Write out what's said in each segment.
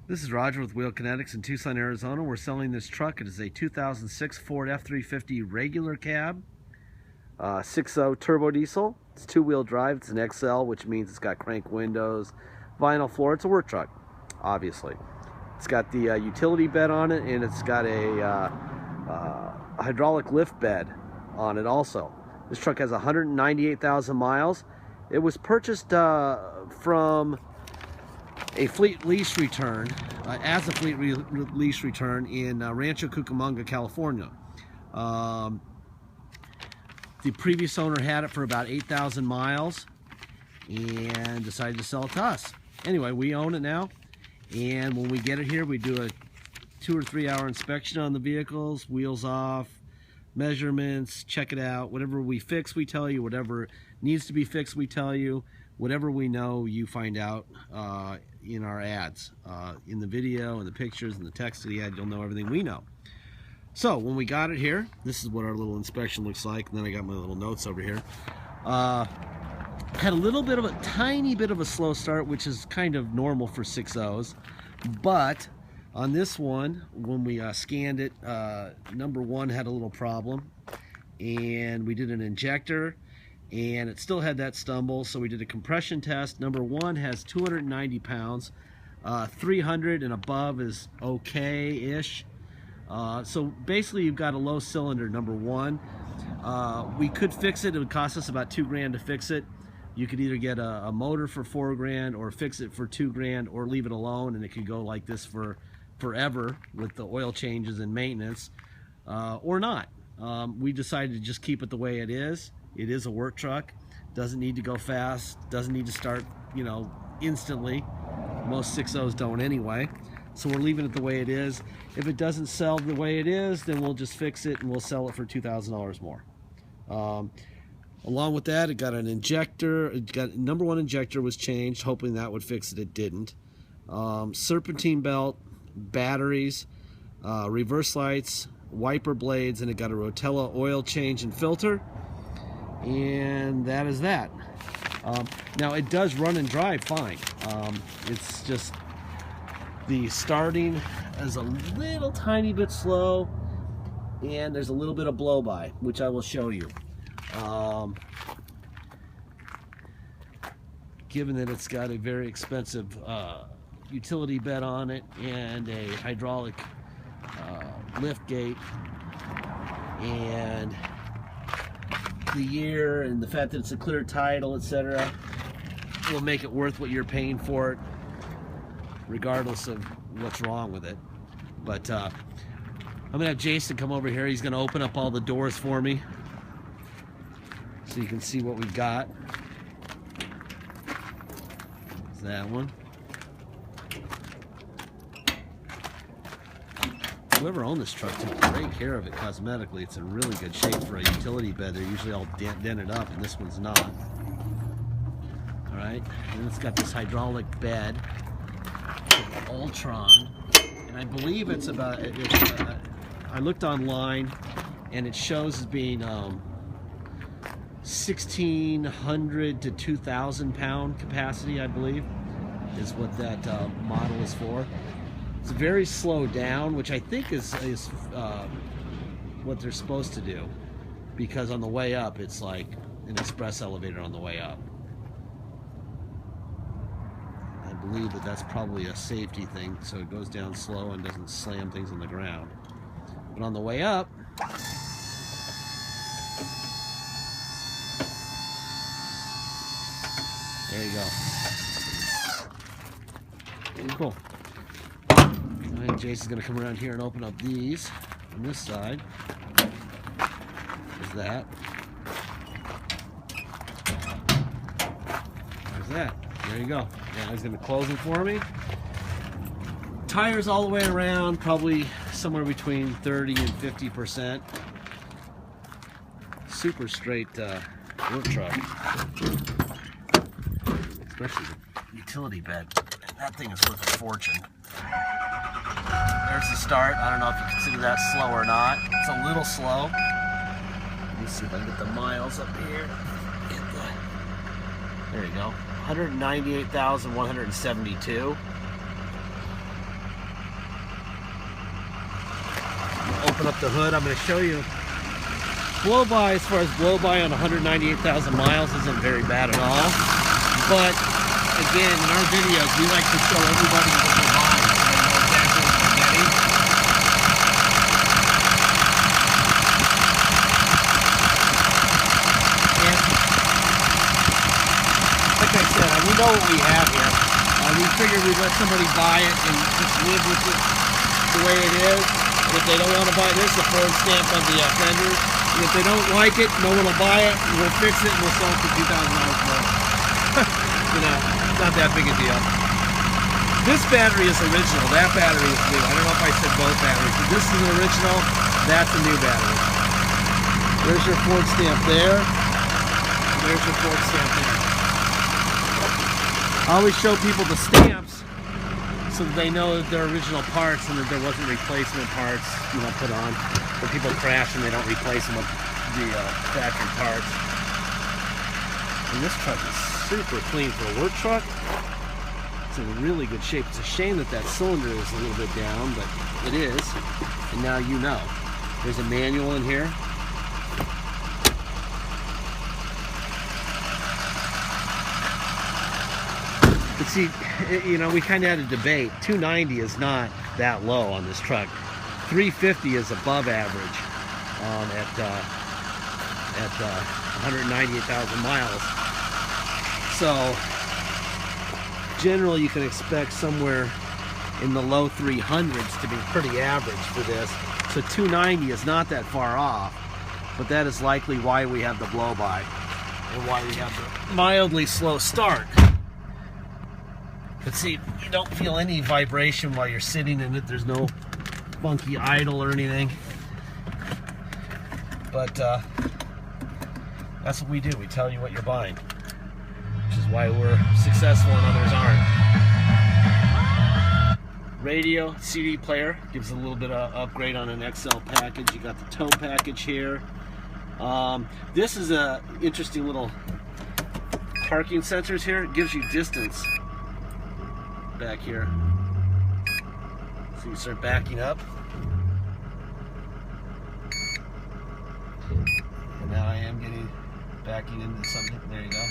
This is Roger with Wheel Kinetics in Tucson, Arizona. We're selling this truck. It is a 2006 Ford F350 regular cab, 6.0 turbo diesel. It's two-wheel drive. It's an XL, which means it's got crank windows, vinyl floor. It's a work truck, obviously. It's got the utility bed on it, and it's got a hydraulic lift bed on it also. This truck has 198,000 miles. It was purchased from a fleet lease return, as a fleet lease return in Rancho Cucamonga, California. The previous owner had it for about 8,000 miles and decided to sell it to us. Anyway, we own it now, and when we get it here, we do a 2 or 3 hour inspection on the vehicles, wheels off, measurements, check it out. Whatever we fix, we tell you. Whatever needs to be fixed, we tell you. Whatever we know, you find out in our ads. In the video, and the pictures, and the text of the ad, you'll know everything we know. So when we got it here, this is what our little inspection looks like. And then I got my little notes over here. Had a little bit of a tiny bit of a slow start, which is kind of normal for 6.0s. But on this one, when we scanned it, number one had a little problem. And we did an injector, and it still had that stumble, so we did a compression test. Number one has 290 pounds. 300 and above is okay-ish. So basically you've got a low cylinder, number one. We could fix it. It would cost us about $2 to fix it. You could either get a motor for $4 or fix it for $2 or leave it alone, and it could go like this for forever with the oil changes and maintenance, or not. We decided to just keep it the way it is. It is a work truck. Doesn't need to go fast. Doesn't need to start, you know, instantly. Most 6.0s don't anyway. So we're leaving it the way it is. If it doesn't sell the way it is, then we'll just fix it and we'll sell it for $2,000 more. Along with that, it got an injector. It got number one injector was changed, hoping that would fix it. It didn't. Serpentine belt, batteries, reverse lights, wiper blades, and it got a Rotella oil change and filter. And that is that. Now it does run and drive fine. It's just the starting is a little tiny bit slow, and there's a little bit of blow by, which I will show you. Given that it's got a very expensive utility bed on it and a hydraulic lift gate, and the year and the fact that it's a clear title, etc., will make it worth what you're paying for it, regardless of what's wrong with it. But I'm gonna have Jason come over here. He's gonna open up all the doors for me so you can see what we've got. There's that one. Whoever owned this truck took great care of it cosmetically. It's in really good shape for a utility bed. They're usually all dented up, and this one's not. All right, and it's got this hydraulic bed, Ultron, and I believe it's about. I looked online, and it shows as being 1,600 to 2,000 pound capacity, I believe, is what that model is for. It's very slow down, which I think is what they're supposed to do, because on the way up it's like an express elevator on the way up. I believe that that's probably a safety thing, so it goes down slow and doesn't slam things on the ground. But on the way up, there you go. Very cool. I think Jason's going to come around here and open up these on this side. There's that. There's that. There you go. Now he's going to close them for me. Tires all the way around, probably somewhere between 30 and 50%. Super straight work truck. Especially the utility bed. That thing is worth a fortune. There's the start. I don't know if you consider that slow or not. It's a little slow. Let me see if I can get the miles up here. There you go. 198,172. open up the hood. I'm going to show you blow-by. As far as blow-by on 198,000 miles isn't very bad at all. But again, in our videos, we like to show everybody what they're buying so they know exactly what they're getting. And like I said, we know what we have here. We figured we'd let somebody buy it and just live with it the way it is. And if they don't want to buy this, a Ford stamp on the fenders. And if they don't like it, no one will buy it. We'll fix it and we'll sell it for $2,000 more. You know, it's not that big a deal. This battery is original. That battery is new. I don't know if I said both batteries, but this is original. That's a new battery. There's your Ford stamp there. And there's your Ford stamp there. I always show people the stamps so that they know that they're original parts and that there wasn't replacement parts, you know, put on. When people crash and they don't replace them with the factory parts. And this truck is super clean for a work truck. It's in really good shape. It's a shame that that cylinder is a little bit down, but it is. And now you know. There's a manual in here. But see, you know, we kind of had a debate. 290 is not that low on this truck. 350 is above average at 198,000 miles. So generally you can expect somewhere in the low 300s to be pretty average for this. So 290 is not that far off, but that is likely why we have the blow-by and why we have the mildly slow start. But see, you don't feel any vibration while you're sitting in it. There's no funky idle or anything. But that's what we do. We tell you what you're buying, which is why we're successful and others aren't. Radio, CD player, gives a little bit of upgrade on an XL package. You got the tow package here. This is a interesting little parking sensors here. It gives you distance back here. So you start backing up. And now I am backing into something. There you go.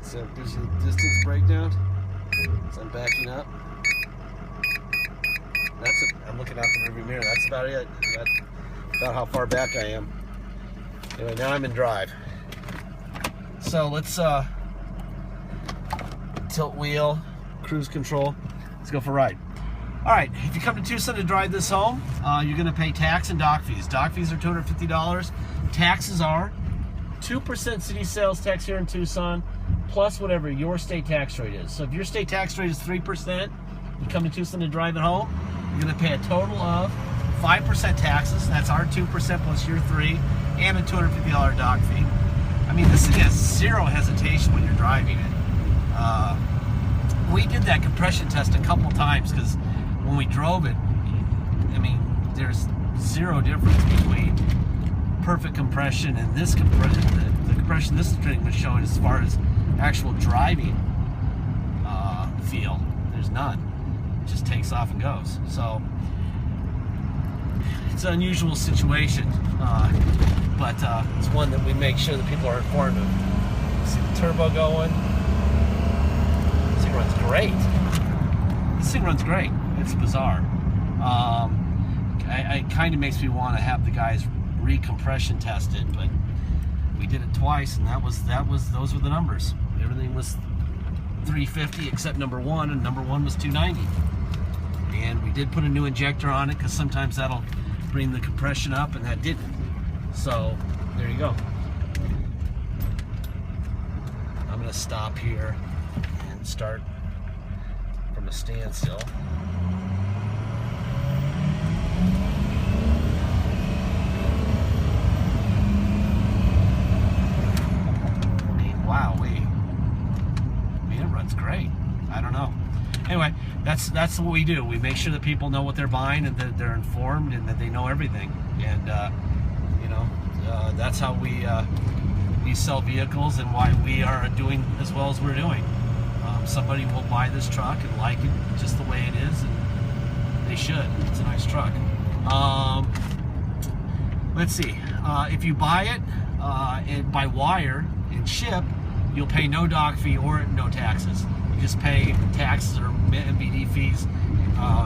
So it gives you a distance breakdown. So I'm backing up. I'm looking out the rearview mirror. That's about it. That's about how far back I am. Anyway, now I'm in drive. So let's tilt wheel, cruise control. Let's go for a ride. All right, if you come to Tucson to drive this home, you're going to pay tax and dock fees. Dock fees are $250. Taxes are 2% city sales tax here in Tucson, plus whatever your state tax rate is. So if your state tax rate is 3%, you come to Tucson to drive it home, you're going to pay a total of 5% taxes. That's our 2% plus your 3%, and a $250 dock fee. I mean, this thing has zero hesitation when you're driving it. We did that compression test a couple times because when we drove it, I mean, there's zero difference between perfect compression and this compression. The compression this thing was showing as far as actual driving feel, there's none. It just takes off and goes. So it's an unusual situation, but it's one that we make sure that people are informed of. See the turbo going. This thing runs great. This thing runs great. It's bizarre. It kind of makes me want to have the guys recompression test it, but we did it twice, and those were the numbers. Everything was 350 except number one, and number one was 290. And we did put a new injector on it because sometimes that'll bring the compression up, and that didn't. So there you go. I'm gonna stop here and start from a standstill. Wow, it runs great. I don't know. Anyway, that's what we do. We make sure that people know what they're buying and that they're informed and that they know everything. And you know, that's how we sell vehicles and why we are doing as well as we're doing. Somebody will buy this truck and like it just the way it is, and they should. It's a nice truck. Let's see. If you buy it and by wire and ship, you'll pay no dock fee or no taxes. You just pay taxes or MVD fees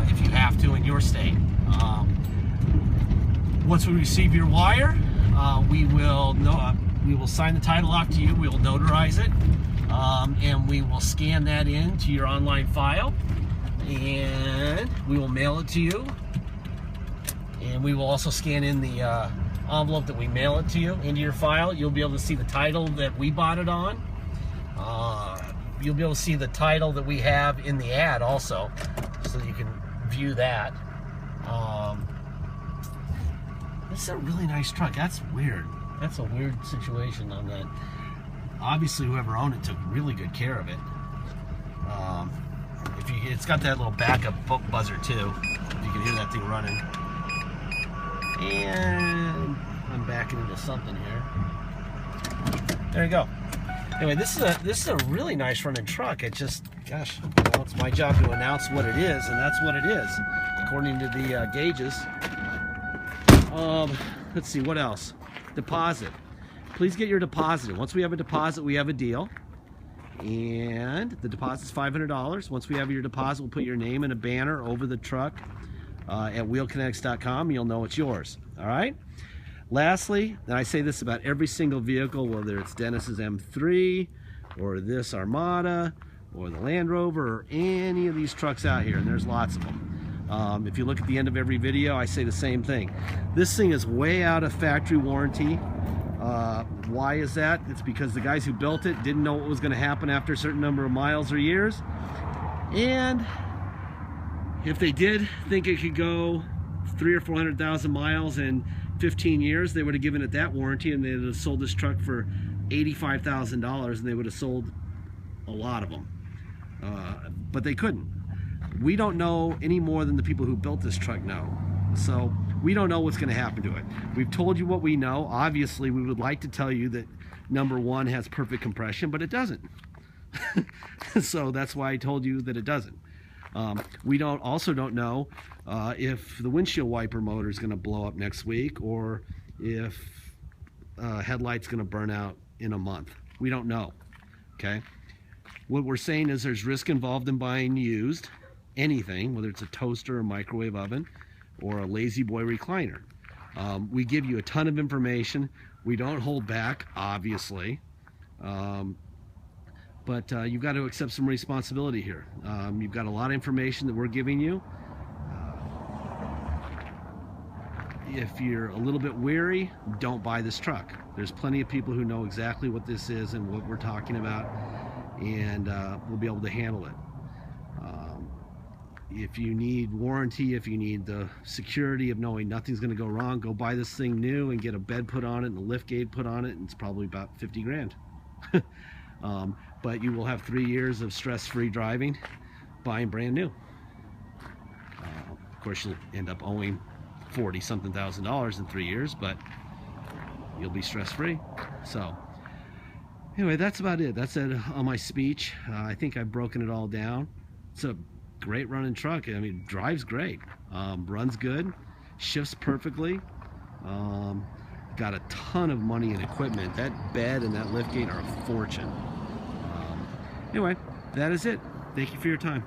if you have to in your state. Once we receive your wire, we will sign the title off to you. We will notarize it, and we will scan that into your online file, and we will mail it to you. And we will also scan in the envelope that we mail it to you into your file. You'll be able to see the title that we bought it on. You'll be able to see the title that we have in the ad also, so you can view that. This is a really nice truck. That's weird. That's a weird situation on that. Obviously, whoever owned it took really good care of it. It's got that little backup buzzer too. You can hear that thing running. And I'm backing into something here. There you go. Anyway, this is a really nice running truck. It just, gosh, well, it's my job to announce what it is, and that's what it is, according to the gauges. Let's see, what else? Deposit. Please get your deposit. Once we have a deposit, we have a deal. And the deposit's $500. Once we have your deposit, we'll put your name and a banner over the truck at wheelkinetics.com. You'll know it's yours. All right? Lastly, and I say this about every single vehicle, whether it's Dennis's M3 or this Armada or the Land Rover or any of these trucks out here, and there's lots of them. If you look at the end of every video, I say the same thing. This thing is way out of factory warranty. Why is that? It's because the guys who built it didn't know what was going to happen after a certain number of miles or years. And if they did think it could go 300,000 or 400,000 miles in 15 years, they would have given it that warranty, and they would have sold this truck for $85,000, and they would have sold a lot of them. But they couldn't. We don't know any more than the people who built this truck know. So we don't know what's going to happen to it. We've told you what we know. Obviously, we would like to tell you that number one has perfect compression, but it doesn't. So that's why I told you that it doesn't. We also don't know if the windshield wiper motor is going to blow up next week, or if headlight's going to burn out in a month. We don't know. Okay. What we're saying is there's risk involved in buying used anything, whether it's a toaster or microwave oven or a lazy boy recliner. We give you a ton of information. We don't hold back, obviously. But you've got to accept some responsibility here. You've got a lot of information that we're giving you. If you're a little bit weary, don't buy this truck. There's plenty of people who know exactly what this is and what we're talking about, and we'll be able to handle it. If you need warranty, if you need the security of knowing nothing's going to go wrong, go buy this thing new and get a bed put on it and a lift gate put on it, and it's probably about 50 grand. But you will have 3 years of stress-free driving buying brand new. Of course, you'll end up owing $40-something thousand in 3 years, but you'll be stress-free. So anyway, that's about it. That's it on my speech. I think I've broken it all down. It's a great running truck. I mean, drives great, runs good, shifts perfectly, got a ton of money and equipment. That bed and that liftgate are a fortune. Anyway, that is it. Thank you for your time.